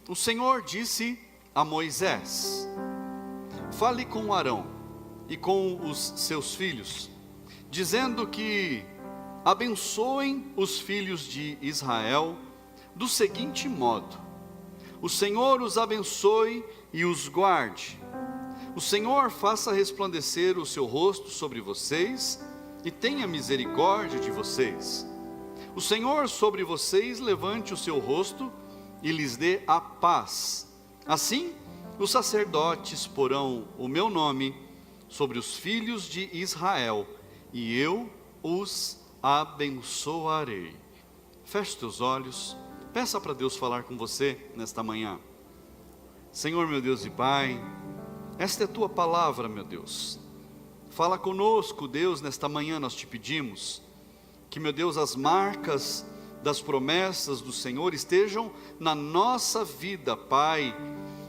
O Senhor disse a Moisés: fale com Arão e com os seus filhos, dizendo que abençoem os filhos de Israel do seguinte modo: o Senhor os abençoe e os guarde. O Senhor faça resplandecer o seu rosto sobre vocês e tenha misericórdia de vocês. O Senhor sobre vocês levante o seu rosto e lhes dê a paz. Assim, os sacerdotes porão o meu nome sobre os filhos de Israel, e eu os abençoarei. Feche teus olhos, peça para Deus falar com você nesta manhã. Senhor, meu Deus e Pai, esta é a tua palavra, meu Deus. Fala conosco, Deus, nesta manhã nós te pedimos que, meu Deus, as marcas das promessas do Senhor estejam na nossa vida, Pai.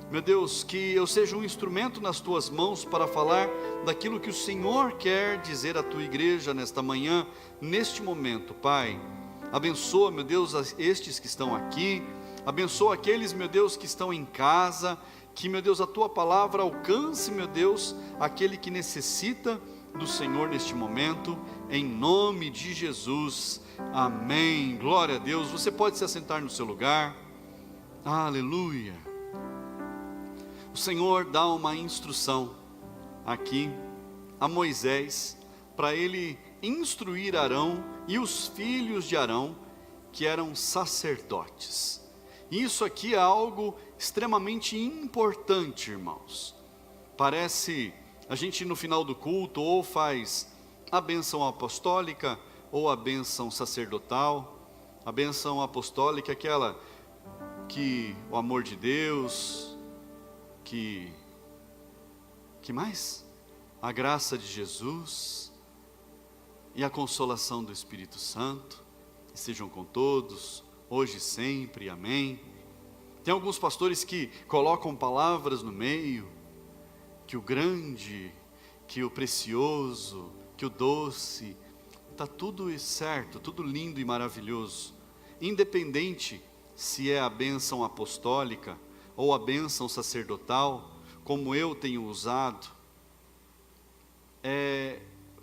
Meu Deus, que eu seja um instrumento nas tuas mãos para falar daquilo que o Senhor quer dizer à tua igreja nesta manhã, neste momento, Pai. Abençoa, meu Deus, estes que estão aqui, abençoa aqueles, meu Deus, que estão em casa, que, meu Deus, a tua palavra alcance, meu Deus, aquele que necessita do Senhor neste momento, em nome de Jesus, amém. Glória a Deus. Você pode se assentar no seu lugar. Aleluia. O Senhor dá uma instrução aqui a Moisés, para ele instruir Arão e os filhos de Arão, que eram sacerdotes. Isso aqui é algo extremamente importante, irmãos. Parece, a gente no final do culto ou faz a bênção apostólica ou a bênção sacerdotal. A bênção apostólica é aquela que o amor de Deus, que mais? A graça de Jesus e a consolação do Espírito Santo estejam com todos, hoje e sempre, amém. Tem alguns pastores que colocam palavras no meio, que o grande, que o precioso, que o doce, está tudo certo, tudo lindo e maravilhoso, independente se é a bênção apostólica ou a bênção sacerdotal, como eu tenho usado.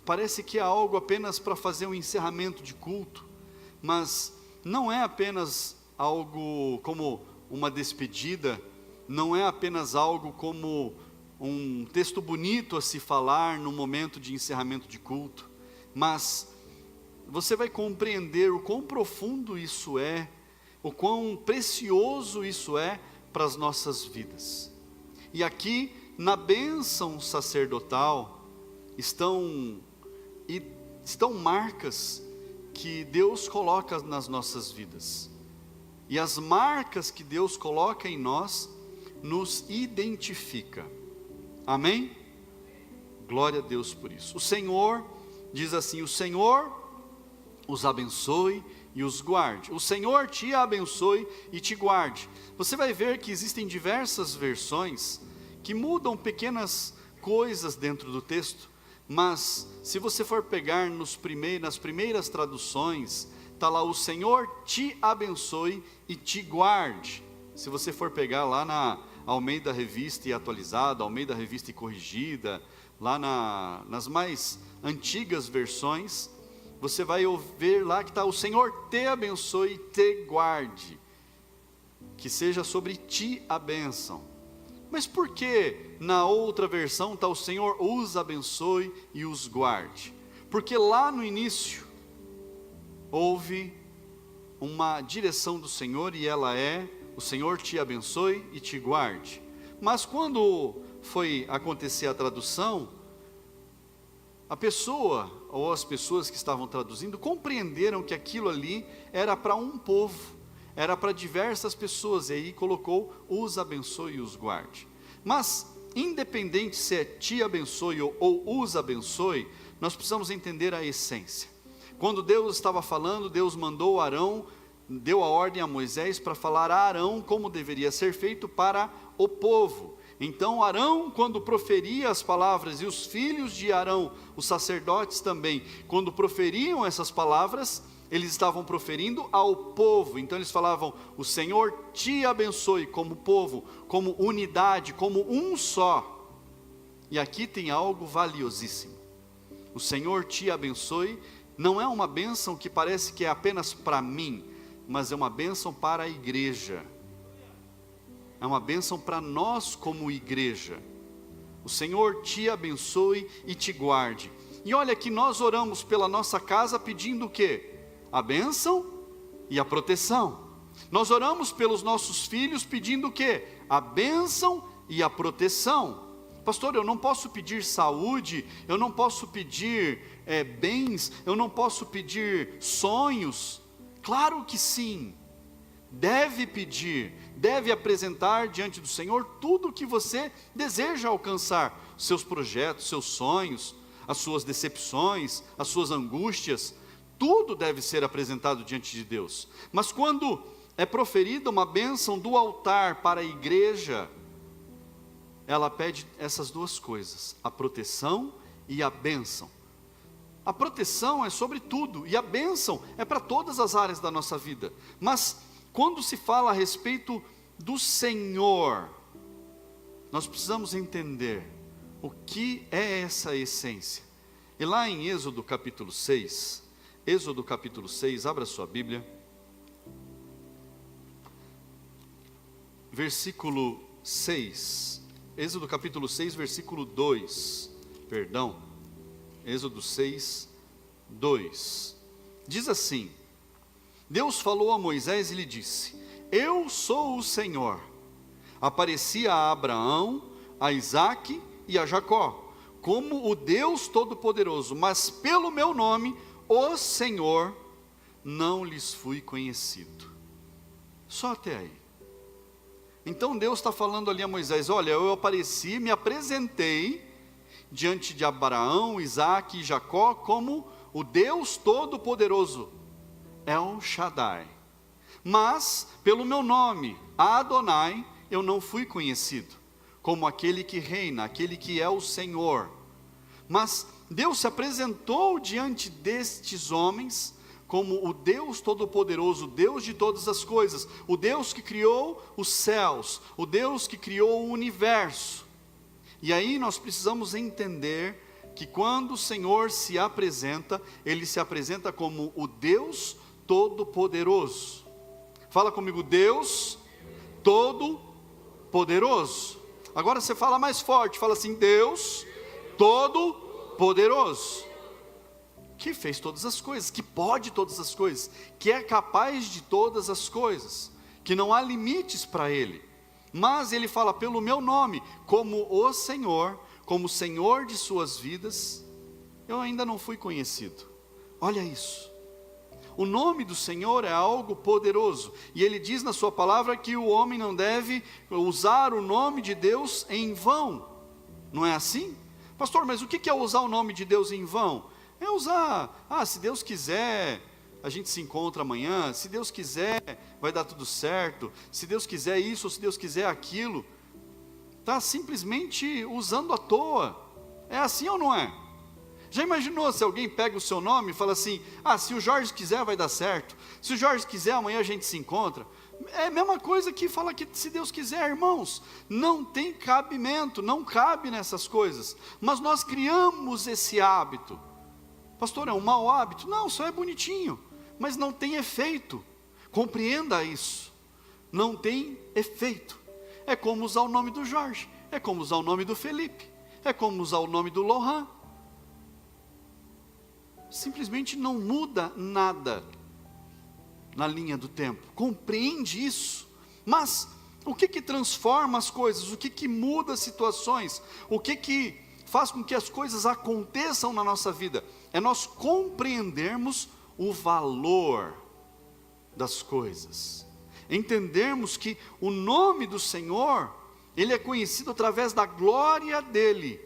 Parece que é algo apenas para fazer um encerramento de culto, mas não é apenas algo como uma despedida, não é apenas algo como um texto bonito a se falar no momento de encerramento de culto, mas você vai compreender o quão profundo isso é, o quão precioso isso é para as nossas vidas. E aqui na bênção sacerdotal estão marcas que Deus coloca nas nossas vidas, e as marcas que Deus coloca em nós nos identifica, amém? Glória a Deus por isso. O Senhor diz assim: o Senhor os abençoe e os guarde. O Senhor te abençoe e te guarde. Você vai ver que existem diversas versões que mudam pequenas coisas dentro do texto, mas se você for pegar nas primeiras traduções, está lá: o Senhor te abençoe e te guarde. Se você for pegar lá na Almeida Revista e Atualizada, Almeida Revista e Corrigida, lá nas mais antigas versões, você vai ver lá que está: o Senhor te abençoe e te guarde, que seja sobre ti a bênção. Mas por que na outra versão está: o Senhor os abençoe e os guarde? Porque lá no início houve uma direção do Senhor, e ela é: o Senhor te abençoe e te guarde. Mas quando foi acontecer a tradução, a pessoa ou as pessoas que estavam traduzindo compreenderam que aquilo ali era para um povo, era para diversas pessoas, e aí colocou: os abençoe e os guarde. Mas independente se é te abençoe ou os abençoe, nós precisamos entender a essência. Quando Deus estava falando, Deus mandou Arão, deu a ordem a Moisés para falar a Arão como deveria ser feito para o povo. Então Arão, quando proferia as palavras, e os filhos de Arão, os sacerdotes também, quando proferiam essas palavras, eles estavam proferindo ao povo. Então eles falavam: o Senhor te abençoe, como povo, como unidade, como um só. E aqui tem algo valiosíssimo. O Senhor te abençoe não é uma bênção que parece que é apenas para mim, mas é uma bênção para a igreja. É uma bênção para nós como igreja. O Senhor te abençoe e te guarde. E olha que nós oramos pela nossa casa pedindo o quê? A bênção e a proteção. Nós oramos pelos nossos filhos pedindo o quê? A bênção e a proteção. Pastor, eu não posso pedir saúde, eu não posso pedir bens, eu não posso pedir sonhos. Claro que sim. Deve pedir, deve apresentar diante do Senhor tudo o que você deseja alcançar. Seus projetos, seus sonhos, as suas decepções, as suas angústias. Tudo deve ser apresentado diante de Deus. Mas quando é proferida uma bênção do altar para a igreja, ela pede essas duas coisas: a proteção e a bênção. A proteção é sobre tudo, e a bênção é para todas as áreas da nossa vida. Mas quando se fala a respeito do Senhor, nós precisamos entender o que é essa essência. E lá em Êxodo capítulo 6, abra sua Bíblia, versículo 6, Êxodo capítulo 6, versículo 2, Êxodo 6, 2, diz assim: Deus falou a Moisés e lhe disse: eu sou o Senhor. Apareci a Abraão, a Isaque e a Jacó, como o Deus Todo-Poderoso, mas pelo meu nome, o Senhor, não lhes fui conhecido. Só até aí. Então Deus está falando ali a Moisés: olha, eu apareci, me apresentei diante de Abraão, Isaque e Jacó como o Deus Todo-Poderoso, El Shaddai. Mas pelo meu nome, Adonai, eu não fui conhecido como aquele que reina, aquele que é o Senhor. Mas Deus se apresentou diante destes homens como o Deus Todo-Poderoso, o Deus de todas as coisas, o Deus que criou os céus, o Deus que criou o universo. E aí nós precisamos entender que quando o Senhor se apresenta, Ele se apresenta como o Deus Todo-Poderoso. Fala comigo: Deus Todo-Poderoso. Agora você fala mais forte, fala assim: Deus Todo-Poderoso, que fez todas as coisas, que pode todas as coisas, que é capaz de todas as coisas, que não há limites para Ele. Mas Ele fala: pelo meu nome, como o Senhor, como o Senhor de suas vidas, eu ainda não fui conhecido. Olha isso. O nome do Senhor é algo poderoso, e Ele diz na sua palavra que o homem não deve usar o nome de Deus em vão. Não é assim? Pastor, mas o que é usar o nome de Deus em vão? É usar, se Deus quiser, a gente se encontra amanhã, se Deus quiser, vai dar tudo certo, se Deus quiser isso, ou se Deus quiser aquilo. Está simplesmente usando à toa. É assim ou não é? Já imaginou se alguém pega o seu nome e fala assim: se o Jorge quiser vai dar certo, se o Jorge quiser amanhã a gente se encontra? É a mesma coisa que fala que se Deus quiser, irmãos. Não tem cabimento, não cabe nessas coisas. Mas nós criamos esse hábito. Pastor, é um mau hábito? Não, só é bonitinho, mas não tem efeito. Compreenda isso. Não tem efeito. É como usar o nome do Jorge, é como usar o nome do Felipe, é como usar o nome do Lohan. Simplesmente não muda nada na linha do tempo. Compreende isso? Mas o que transforma as coisas? O que muda as situações? O que faz com que as coisas aconteçam na nossa vida? É nós compreendermos o valor das coisas. Entendermos que o nome do Senhor, Ele é conhecido através da glória dEle.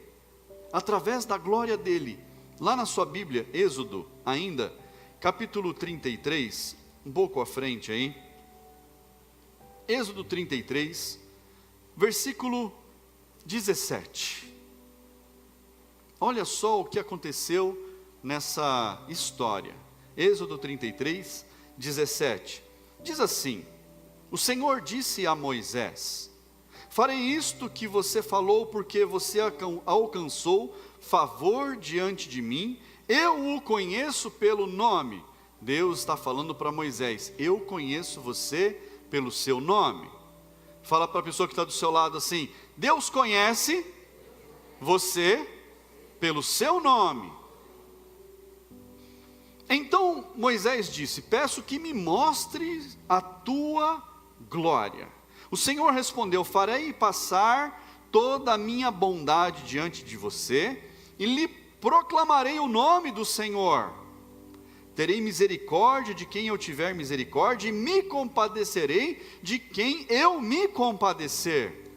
Através da glória dEle. Lá na sua Bíblia, Êxodo ainda, capítulo 33, um pouco à frente aí. Êxodo 33, versículo 17. Olha só o que aconteceu nessa história. Êxodo 33, 17. Diz assim: o Senhor disse a Moisés: farei isto que você falou, porque você alcançou favor diante de mim, eu o conheço pelo nome. Deus está falando para Moisés: eu conheço você pelo seu nome. Fala para a pessoa que está do seu lado assim: Deus conhece você pelo seu nome. Então Moisés disse: peço que me mostre a tua glória. O Senhor respondeu: farei passar toda a minha bondade diante de você, e lhe proclamarei o nome do Senhor. Terei misericórdia de quem eu tiver misericórdia, e me compadecerei de quem eu me compadecer.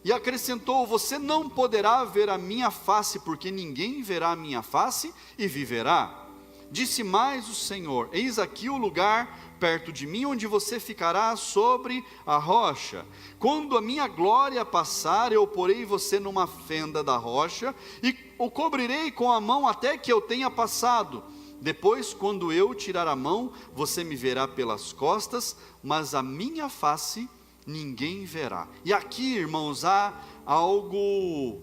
E acrescentou: você não poderá ver a minha face, porque ninguém verá a minha face e viverá. Disse mais o Senhor: eis aqui o lugar perto de mim, onde você ficará sobre a rocha. Quando a minha glória passar, eu porei você numa fenda da rocha, e o cobrirei com a mão até que eu tenha passado. Depois, quando eu tirar a mão, você me verá pelas costas, mas a minha face ninguém verá. E aqui, irmãos, há algo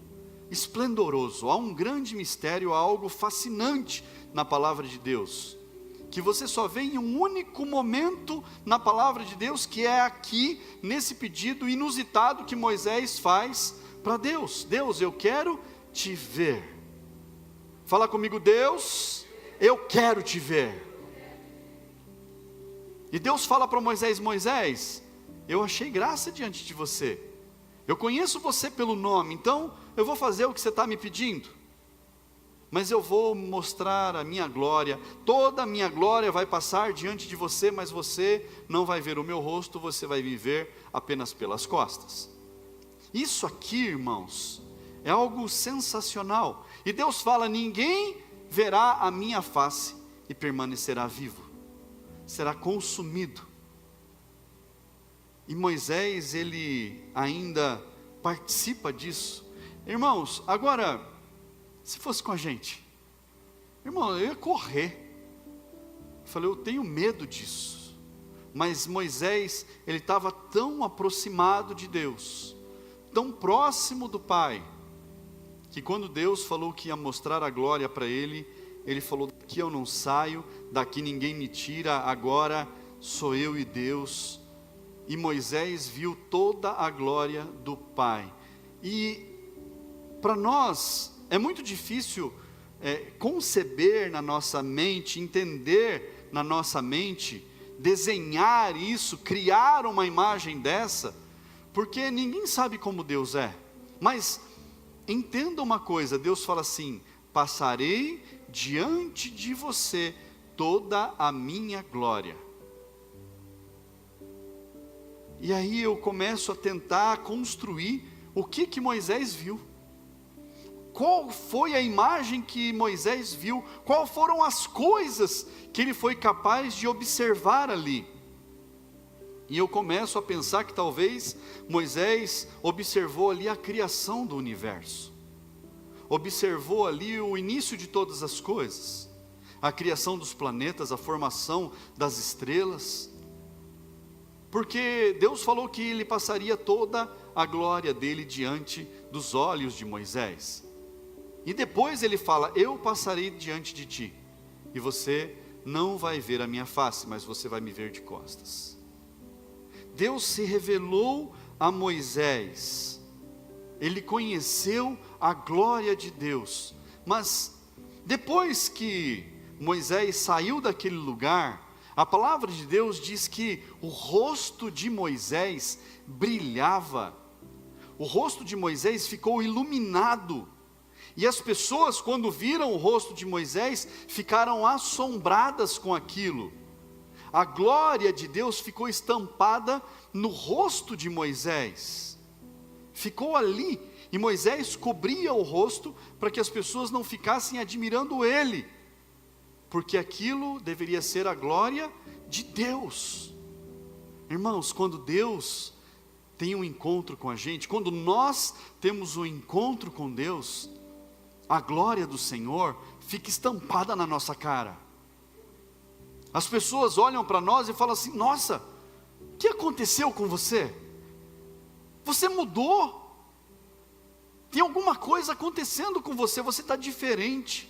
esplendoroso, há um grande mistério, há algo fascinante na palavra de Deus, que você só vê em um único momento na palavra de Deus, que é aqui, nesse pedido inusitado que Moisés faz para Deus: Deus, eu quero te ver. Fala comigo: Deus, eu quero te ver. E Deus fala para Moisés: Moisés, eu achei graça diante de você, eu conheço você pelo nome, então eu vou fazer o que você está me pedindo, mas eu vou mostrar a minha glória, toda a minha glória vai passar diante de você, mas você não vai ver o meu rosto, você vai me ver apenas pelas costas. Isso aqui, irmãos, é algo sensacional. E Deus fala: ninguém verá a minha face e permanecerá vivo, será consumido. E Moisés, ele ainda participa disso. Irmãos, agora, se fosse com a gente, irmão, eu ia correr. Eu falei: eu tenho medo disso. Mas Moisés, ele estava tão aproximado de Deus, tão próximo do Pai, que quando Deus falou que ia mostrar a glória para ele, ele falou: daqui eu não saio, daqui ninguém me tira, agora sou eu e Deus. E Moisés viu toda a glória do Pai. E para nós é muito difícil conceber na nossa mente, entender na nossa mente, desenhar isso, criar uma imagem dessa, porque ninguém sabe como Deus é. Mas entenda uma coisa: Deus fala assim: passarei diante de você toda a minha glória. E aí eu começo a tentar construir o que Moisés viu. Qual foi a imagem que Moisés viu? Quais foram as coisas que ele foi capaz de observar ali? E eu começo a pensar que talvez Moisés observou ali a criação do universo, observou ali o início de todas as coisas, a criação dos planetas, a formação das estrelas, porque Deus falou que ele passaria toda a glória dele diante dos olhos de Moisés. E depois ele fala: eu passarei diante de ti, e você não vai ver a minha face, mas você vai me ver de costas. Deus se revelou a Moisés, ele conheceu a glória de Deus, mas depois que Moisés saiu daquele lugar, a palavra de Deus diz que o rosto de Moisés brilhava, o rosto de Moisés ficou iluminado, e as pessoas, quando viram o rosto de Moisés, ficaram assombradas com aquilo. A glória de Deus ficou estampada no rosto de Moisés, ficou ali, e Moisés cobria o rosto para que as pessoas não ficassem admirando ele, porque aquilo deveria ser a glória de Deus. Irmãos, quando Deus tem um encontro com a gente, quando nós temos um encontro com Deus, a glória do Senhor fica estampada na nossa cara. As pessoas olham para nós e falam assim: nossa, o que aconteceu com você? Você mudou. Tem alguma coisa acontecendo com você, você está diferente.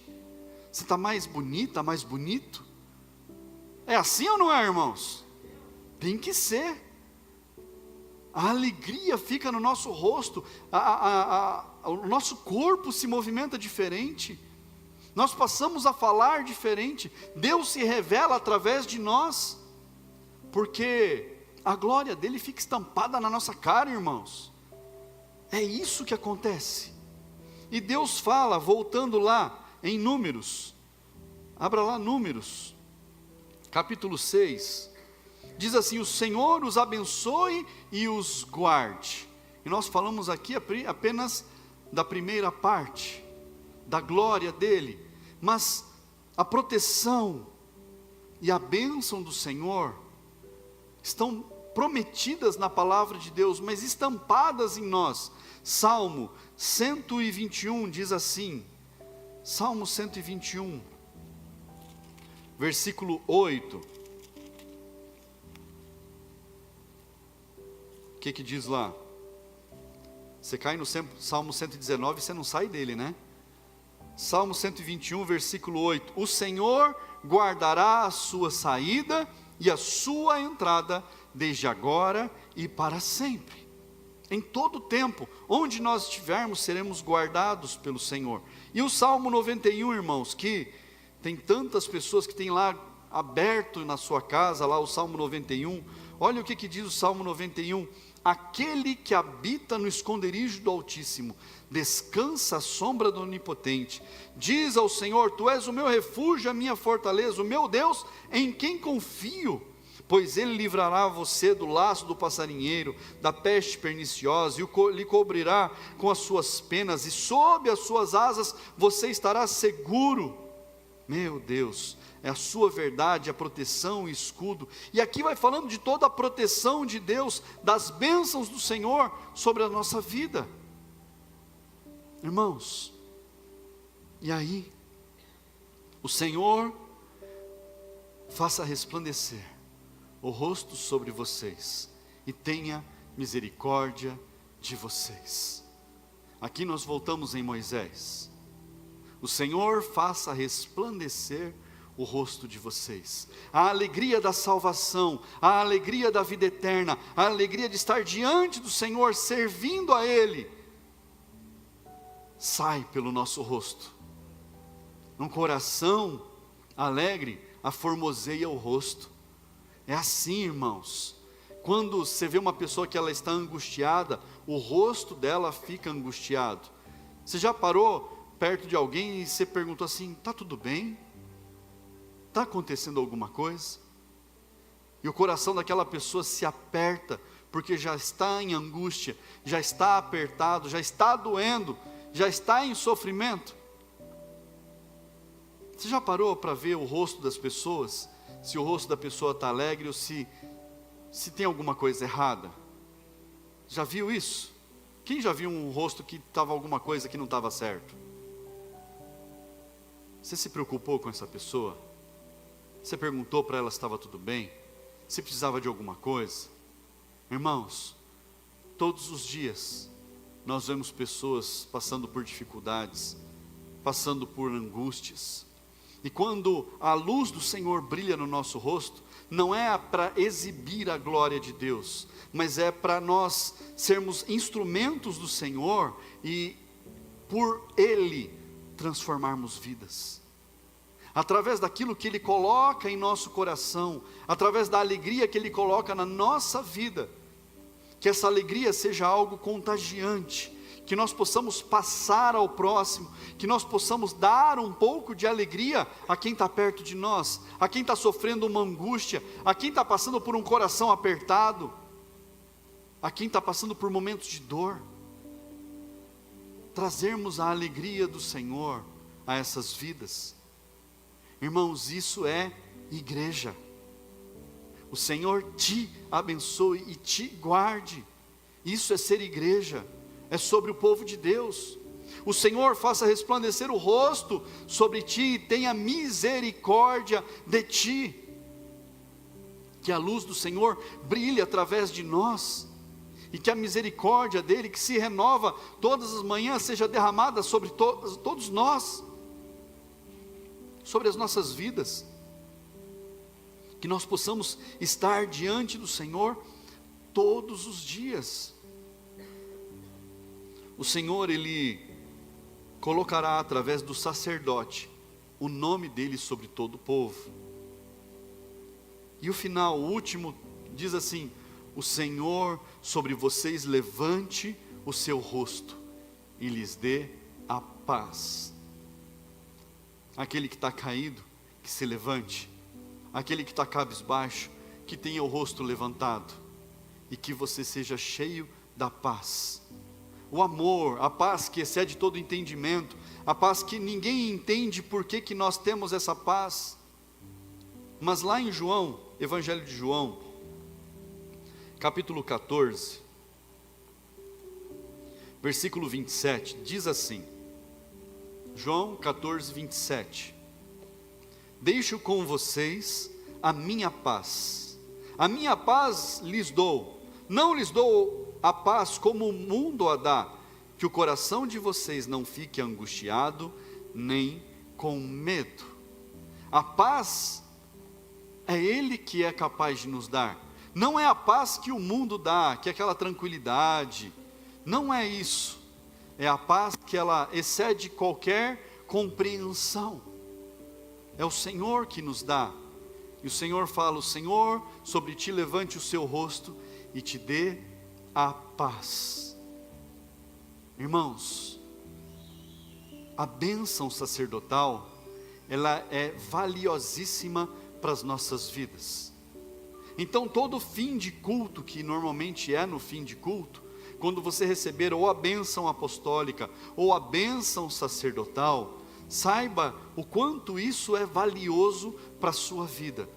Você está mais bonita, mais bonito. É assim ou não é, irmãos? Tem que ser. A alegria fica no nosso rosto, o nosso corpo se movimenta diferente, nós passamos a falar diferente, Deus se revela através de nós, porque a glória dele fica estampada na nossa cara, irmãos. É isso que acontece. E Deus fala, voltando lá em Números, abra lá Números, capítulo 6, diz assim: o Senhor os abençoe e os guarde. E nós falamos aqui apenas da primeira parte, da glória dele, mas a proteção e a bênção do Senhor estão prometidas na palavra de Deus, mas estampadas em nós. Salmo 121 diz assim, Salmo 121, versículo 8, o que diz lá? Você cai no Salmo 119 e você não sai dele, né? Salmo 121, versículo 8, o Senhor guardará a sua saída e a sua entrada, desde agora e para sempre. Em todo tempo, onde nós estivermos, seremos guardados pelo Senhor. E o Salmo 91, irmãos, que tem tantas pessoas que têm lá aberto na sua casa, lá o Salmo 91, olha o que diz o Salmo 91, aquele que habita no esconderijo do Altíssimo, descansa à sombra do Onipotente, diz ao Senhor, tu és o meu refúgio, a minha fortaleza, o meu Deus, em quem confio, pois ele livrará você do laço do passarinheiro, da peste perniciosa, e lhe cobrirá com as suas penas, e sob as suas asas você estará seguro. Meu Deus, é a sua verdade, a proteção e escudo. E aqui vai falando de toda a proteção de Deus, das bênçãos do Senhor sobre a nossa vida. Irmãos, e aí, o Senhor faça resplandecer o rosto sobre vocês e tenha misericórdia de vocês. Aqui nós voltamos em Moisés. O Senhor faça resplandecer o rosto de vocês, a alegria da salvação, a alegria da vida eterna, a alegria de estar diante do Senhor, servindo a Ele, sai pelo nosso rosto. Um coração alegre aformoseia o rosto. É assim, irmãos, quando você vê uma pessoa que ela está angustiada, o rosto dela fica angustiado. Você já parou perto de alguém e você perguntou assim, está tudo bem? Está acontecendo alguma coisa? E o coração daquela pessoa se aperta, porque já está em angústia, já está apertado, já está doendo, já está em sofrimento. Você já parou para ver o rosto das pessoas? Se o rosto da pessoa está alegre ou se tem alguma coisa errada? Já viu isso? Quem já viu um rosto que estava alguma coisa que não estava certo? Você se preocupou com essa pessoa? Você perguntou para ela se estava tudo bem? Se precisava de alguma coisa? Irmãos, todos os dias nós vemos pessoas passando por dificuldades, passando por angústias. E quando a luz do Senhor brilha no nosso rosto, não é para exibir a glória de Deus, mas é para nós sermos instrumentos do Senhor e por Ele transformarmos vidas. Através daquilo que Ele coloca em nosso coração, através da alegria que Ele coloca na nossa vida, que essa alegria seja algo contagiante, que nós possamos passar ao próximo, que nós possamos dar um pouco de alegria a quem está perto de nós, a quem está sofrendo uma angústia, a quem está passando por um coração apertado, a quem está passando por momentos de dor. Trazermos a alegria do Senhor a essas vidas. Irmãos, isso é igreja. O Senhor te abençoe e te guarde. Isso é ser igreja. É sobre o povo de Deus. O Senhor faça resplandecer o rosto sobre ti e tenha misericórdia de ti. que a luz do Senhor brilhe através de nós, e que a misericórdia dele, que se renova todas as manhãs, seja derramada sobre todos nós, sobre as nossas vidas, que nós possamos estar diante do Senhor todos os dias. O Senhor, Ele colocará através do sacerdote o nome dele sobre todo o povo. E o final, o último, diz assim: o Senhor sobre vocês levante o seu rosto e lhes dê a paz. Aquele que está caído, que se levante. Aquele que está cabisbaixo, que tenha o rosto levantado. E que você seja cheio da paz. O amor, a paz que excede todo entendimento, a paz que ninguém entende por que nós temos essa paz. Mas lá em João, Evangelho de João, capítulo 14, versículo 27, diz assim, João 14, 27, deixo com vocês a minha paz lhes dou, não lhes dou a paz como o mundo a dá, que o coração de vocês não fique angustiado, nem com medo. A paz é Ele que é capaz de nos dar, não é a paz que o mundo dá, que é aquela tranquilidade, não é isso, é a paz que ela excede qualquer compreensão, é o Senhor que nos dá, e o Senhor fala, o Senhor sobre ti levante o seu rosto e te dê a paz. Irmãos, a bênção sacerdotal, ela é valiosíssima para as nossas vidas. Então todo fim de culto, que normalmente é no fim de culto, quando você receber ou a bênção apostólica, ou a bênção sacerdotal, saiba o quanto isso é valioso para a sua vida.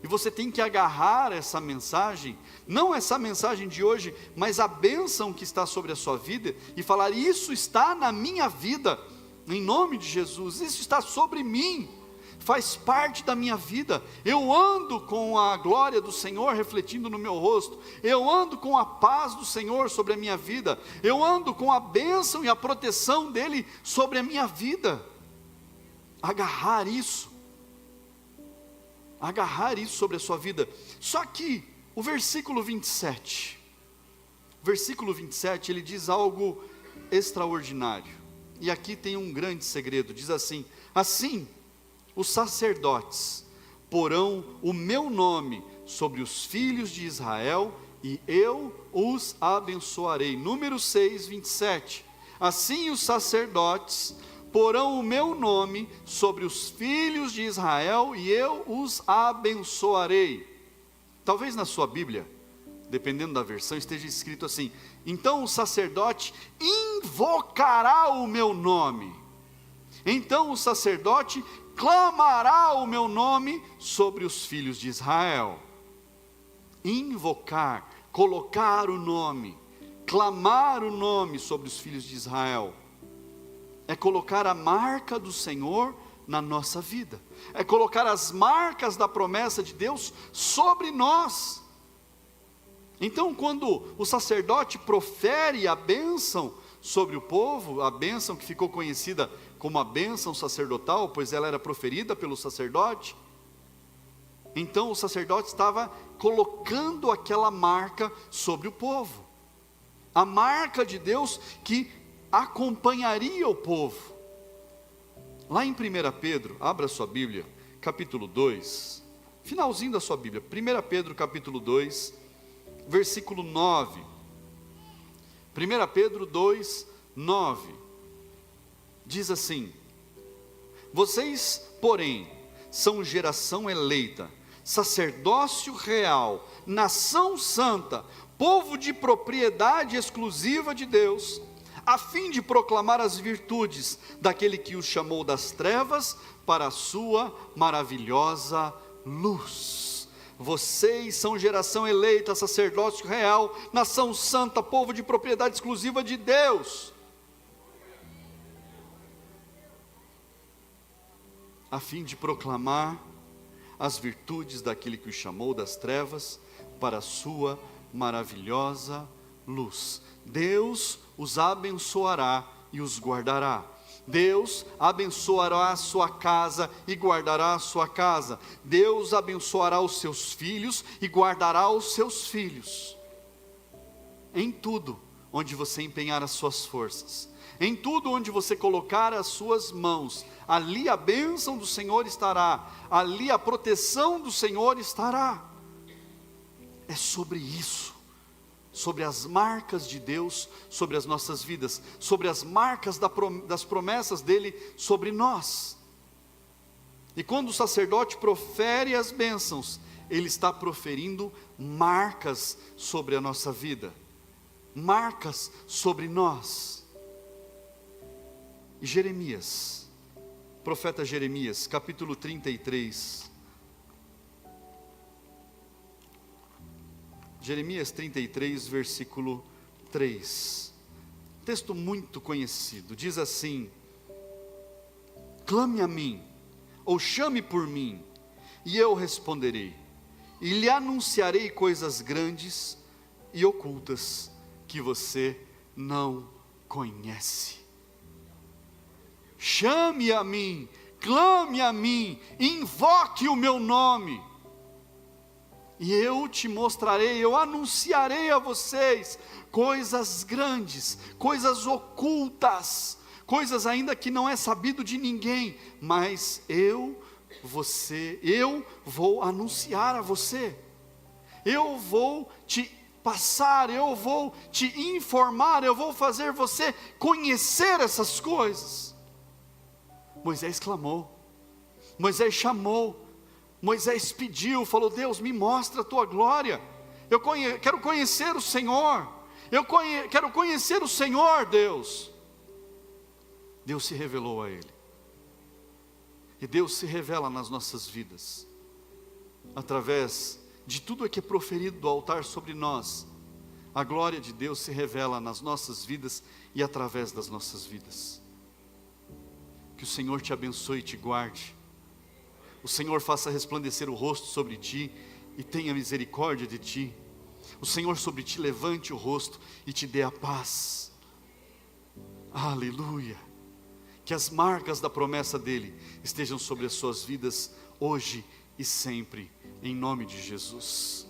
E você tem que agarrar essa mensagem, não essa mensagem de hoje, mas a bênção que está sobre a sua vida, e falar, isso está na minha vida, em nome de Jesus, isso está sobre mim, faz parte da minha vida, eu ando com a glória do Senhor refletindo no meu rosto, eu ando com a paz do Senhor sobre a minha vida, eu ando com a bênção e a proteção dEle sobre a minha vida. Agarrar isso sobre a sua vida. Só que o versículo 27, ele diz algo extraordinário, e aqui tem um grande segredo, diz assim, assim os sacerdotes porão o meu nome sobre os filhos de Israel, e eu os abençoarei. Número 6, 27, assim os sacerdotes porão o meu nome sobre os filhos de Israel, e eu os abençoarei. Talvez na sua Bíblia, dependendo da versão, esteja escrito assim, então o sacerdote invocará o meu nome, então o sacerdote clamará o meu nome sobre os filhos de Israel. Invocar, colocar o nome, clamar o nome sobre os filhos de Israel, é colocar a marca do Senhor na nossa vida, é colocar as marcas da promessa de Deus sobre nós. Então, quando o sacerdote profere a bênção sobre o povo, a bênção que ficou conhecida como a bênção sacerdotal, pois ela era proferida pelo sacerdote, então o sacerdote estava colocando aquela marca sobre o povo, a marca de Deus que acompanharia o povo. Lá em 1 Pedro, abra sua Bíblia, capítulo 2, finalzinho da sua Bíblia, 1 Pedro capítulo 2, versículo 9, 1 Pedro 2, 9, diz assim, vocês, porém, são geração eleita, sacerdócio real, nação santa, povo de propriedade exclusiva de Deus, a fim de proclamar as virtudes daquele que os chamou das trevas para a sua maravilhosa luz. Vocês são geração eleita, sacerdócio real, nação santa, povo de propriedade exclusiva de Deus, a fim de proclamar as virtudes daquele que os chamou das trevas para a sua maravilhosa luz. Deus os abençoará e os guardará. Deus abençoará a sua casa e guardará a sua casa. Deus abençoará os seus filhos e guardará os seus filhos. Em tudo onde você empenhar as suas forças, em tudo onde você colocar as suas mãos, ali a bênção do Senhor estará, ali a proteção do Senhor estará. É sobre isso, sobre as marcas de Deus sobre as nossas vidas, sobre as marcas das promessas dele sobre nós. E quando o sacerdote profere as bênçãos, ele está proferindo marcas sobre a nossa vida, marcas sobre nós. E Jeremias, profeta Jeremias, capítulo 33, Jeremias 33, versículo 3, texto muito conhecido, diz assim: clame a mim, ou chame por mim, e eu responderei, e lhe anunciarei coisas grandes e ocultas, que você não conhece. Chame a mim, clame a mim, invoque o meu nome, e eu te mostrarei, eu anunciarei a vocês coisas grandes, coisas ocultas, coisas ainda que não é sabido de ninguém, mas eu vou anunciar a você, eu vou te passar, eu vou te informar, eu vou fazer você conhecer essas coisas. Moisés clamou, Moisés chamou, Moisés pediu, falou: Deus, me mostra a tua glória, eu quero conhecer o Senhor, quero conhecer o Senhor, Deus. Deus se revelou a ele, e Deus se revela nas nossas vidas, através de tudo que é proferido do altar sobre nós. A glória de Deus se revela nas nossas vidas e através das nossas vidas. Que o Senhor te abençoe e te guarde, o Senhor faça resplandecer o rosto sobre ti e tenha misericórdia de ti, o Senhor sobre ti levante o rosto e te dê a paz. Aleluia. Que as marcas da promessa dele estejam sobre as suas vidas hoje e sempre, em nome de Jesus.